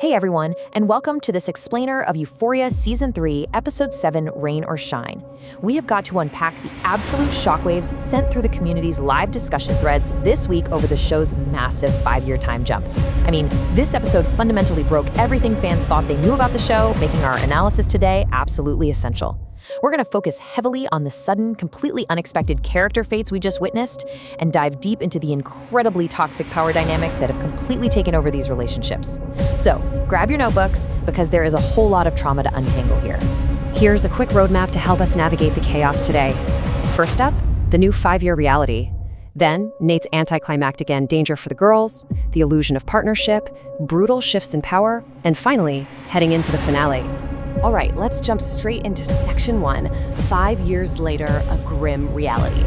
Hey everyone, and welcome to this explainer of Euphoria Season 3, Episode 7, Rain or Shine. We have got to unpack the absolute shockwaves sent through the community's live discussion threads this week over the show's massive 5-year time jump. I mean, this episode fundamentally broke everything fans thought they knew about the show, making our analysis today absolutely essential. We're going to focus heavily on the sudden, completely unexpected character fates we just witnessed, and dive deep into the incredibly toxic power dynamics that have completely taken over these relationships. So, grab your notebooks, because there is a whole lot of trauma to untangle here. Here's a quick roadmap to help us navigate the chaos today. First up, the new 5-year reality. Then, Nate's anticlimactic end danger for the girls, the illusion of partnership, brutal shifts in power, and finally, heading into the finale. All right, let's jump straight into Section 1, 5 years later, a grim reality.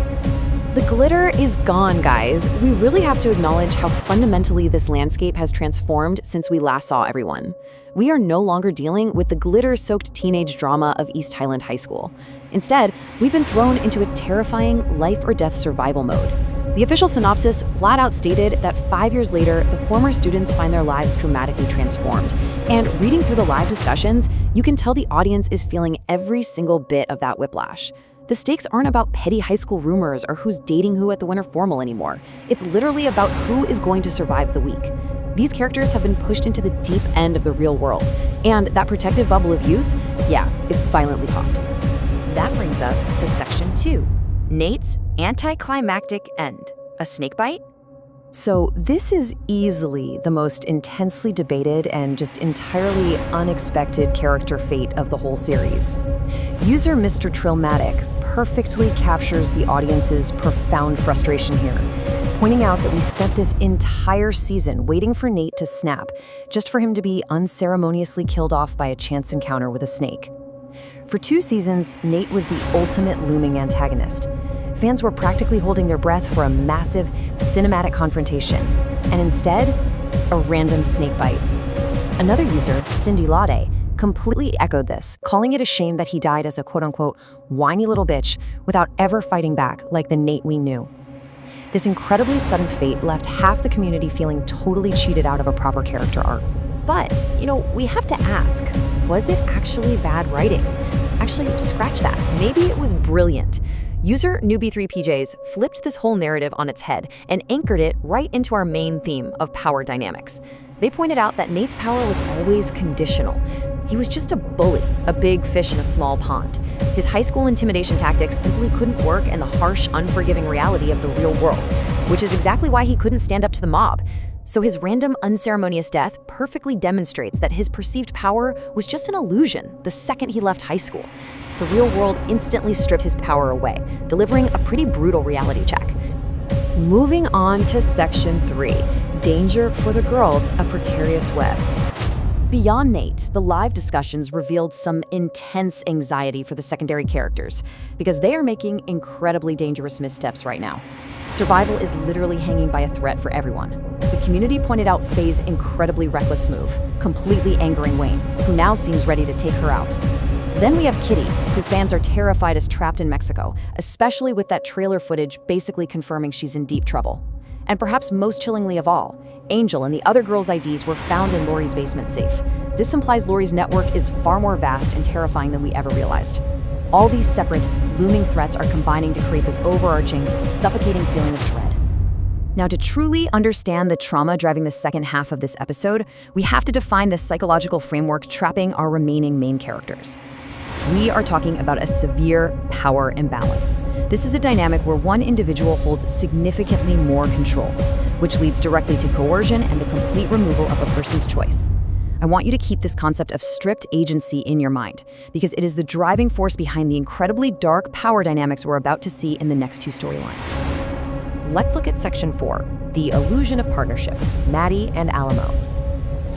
The glitter is gone, guys. We really have to acknowledge how fundamentally this landscape has transformed since we last saw everyone. We are no longer dealing with the glitter-soaked teenage drama of East Highland High School. Instead, we've been thrown into a terrifying life-or-death survival mode. The official synopsis flat out stated that 5 years later, the former students find their lives dramatically transformed. And reading through the live discussions, you can tell the audience is feeling every single bit of that whiplash. The stakes aren't about petty high school rumors or who's dating who at the winter formal anymore. It's literally about who is going to survive the week. These characters have been pushed into the deep end of the real world. And that protective bubble of youth, yeah, it's violently popped. That brings us to Section 2, Nate's anticlimactic end. A snakebite? So this is easily the most intensely debated and just entirely unexpected character fate of the whole series. User Mr. Trillmatic perfectly captures the audience's profound frustration here, pointing out that we spent this entire season waiting for Nate to snap, just for him to be unceremoniously killed off by a chance encounter with a snake. For 2 seasons, Nate was the ultimate looming antagonist. Fans were practically holding their breath for a massive, cinematic confrontation, and instead, a random snakebite. Another user, Cindy Lade, completely echoed this, calling it a shame that he died as a quote-unquote whiny little bitch without ever fighting back like the Nate we knew. This incredibly sudden fate left half the community feeling totally cheated out of a proper character arc. But, we have to ask, was it actually bad writing? Actually, scratch that. Maybe it was brilliant. User Newbie3PJs flipped this whole narrative on its head and anchored it right into our main theme of power dynamics. They pointed out that Nate's power was always conditional. He was just a bully, a big fish in a small pond. His high school intimidation tactics simply couldn't work in the harsh, unforgiving reality of the real world, which is exactly why he couldn't stand up to the mob. So his random, unceremonious death perfectly demonstrates that his perceived power was just an illusion the second he left high school. The real world instantly stripped his power away, delivering a pretty brutal reality check. Moving on to Section 3, Danger for the Girls, a Precarious Web. Beyond Nate, the live discussions revealed some intense anxiety for the secondary characters, because they are making incredibly dangerous missteps right now. Survival is literally hanging by a thread for everyone. The community pointed out Faye's incredibly reckless move, completely angering Wayne, who now seems ready to take her out. Then we have Kitty, who fans are terrified is trapped in Mexico, especially with that trailer footage basically confirming she's in deep trouble. And perhaps most chillingly of all, Angel and the other girls' IDs were found in Lori's basement safe. This implies Lori's network is far more vast and terrifying than we ever realized. All these separate, looming threats are combining to create this overarching, suffocating feeling of dread. Now, to truly understand the trauma driving the second half of this episode, we have to define the psychological framework trapping our remaining main characters. We are talking about a severe power imbalance. This is a dynamic where one individual holds significantly more control, which leads directly to coercion and the complete removal of a person's choice. I want you to keep this concept of stripped agency in your mind, because it is the driving force behind the incredibly dark power dynamics we're about to see in the next 2 storylines. Let's look at Section 4, the illusion of partnership, Maddie and Alamo.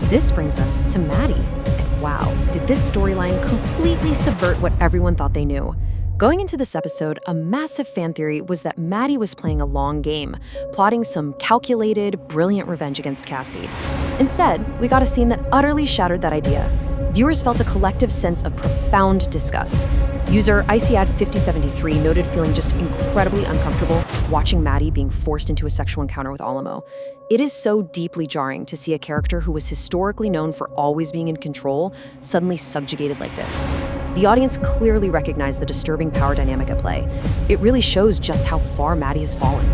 This brings us to Maddie. And wow, did this storyline completely subvert what everyone thought they knew. Going into this episode, a massive fan theory was that Maddie was playing a long game, plotting some calculated, brilliant revenge against Cassie. Instead, we got a scene that utterly shattered that idea. Viewers felt a collective sense of profound disgust. User ICAD5073 noted feeling just incredibly uncomfortable watching Maddie being forced into a sexual encounter with Alamo. It is so deeply jarring to see a character who was historically known for always being in control suddenly subjugated like this. The audience clearly recognized the disturbing power dynamic at play. It really shows just how far Maddie has fallen.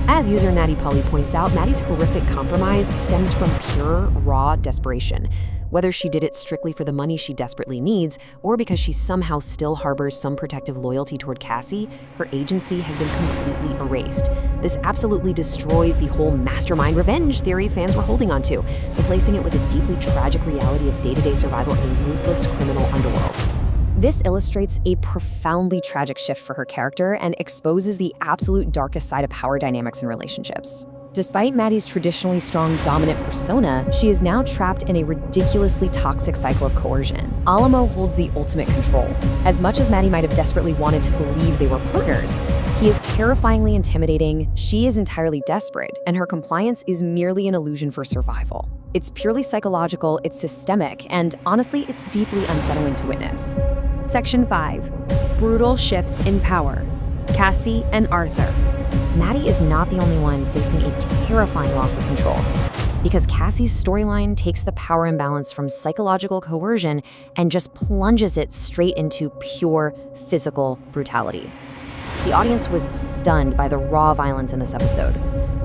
As user Natty Polly points out, Maddie's horrific compromise stems from pure, raw desperation. Whether she did it strictly for the money she desperately needs, or because she somehow still harbors some protective loyalty toward Cassie, her agency has been completely erased. This absolutely destroys the whole mastermind revenge theory fans were holding onto, replacing it with a deeply tragic reality of day-to-day survival in a ruthless criminal underworld. This illustrates a profoundly tragic shift for her character and exposes the absolute darkest side of power dynamics in relationships. Despite Maddie's traditionally strong, dominant persona, she is now trapped in a ridiculously toxic cycle of coercion. Alamo holds the ultimate control. As much as Maddie might have desperately wanted to believe they were partners, he is terrifyingly intimidating, she is entirely desperate, and her compliance is merely an illusion for survival. It's purely psychological, it's systemic, and honestly, it's deeply unsettling to witness. Section 5. Brutal shifts in power. Cassie and Arthur. Maddie is not the only one facing a terrifying loss of control, because Cassie's storyline takes the power imbalance from psychological coercion and just plunges it straight into pure physical brutality. The audience was stunned by the raw violence in this episode.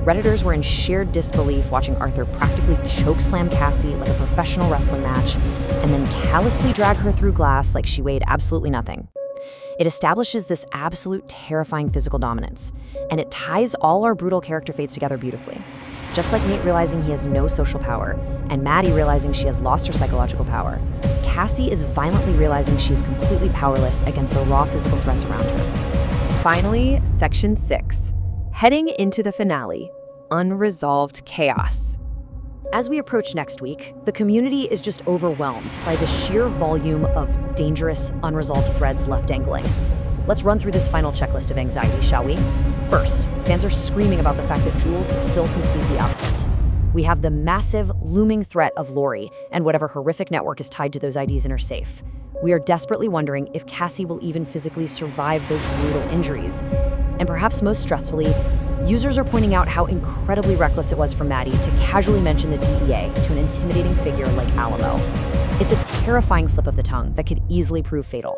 Redditors were in sheer disbelief watching Arthur practically chokeslam Cassie like a professional wrestling match and then callously drag her through glass like she weighed absolutely nothing. It establishes this absolute terrifying physical dominance, and it ties all our brutal character fates together beautifully. Just like Nate realizing he has no social power, and Maddie realizing she has lost her psychological power, Cassie is violently realizing she is completely powerless against the raw physical threats around her. Finally, Section 6. Heading into the finale. Unresolved chaos. As we approach next week, the community is just overwhelmed by the sheer volume of dangerous, unresolved threads left dangling. Let's run through this final checklist of anxiety, shall we? First, fans are screaming about the fact that Jules is still completely absent. We have the massive, looming threat of Lori and whatever horrific network is tied to those IDs in her safe. We are desperately wondering if Cassie will even physically survive those brutal injuries. And perhaps most stressfully, users are pointing out how incredibly reckless it was for Maddie to casually mention the DEA to an intimidating figure like Alamo. It's a terrifying slip of the tongue that could easily prove fatal.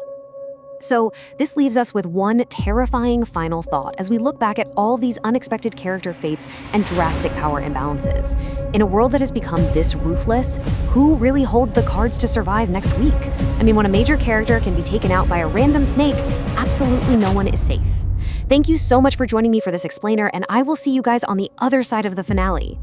So this leaves us with one terrifying final thought as we look back at all these unexpected character fates and drastic power imbalances. In a world that has become this ruthless, who really holds the cards to survive next week? I mean, when a major character can be taken out by a random snake, absolutely no one is safe. Thank you so much for joining me for this explainer, and I will see you guys on the other side of the finale.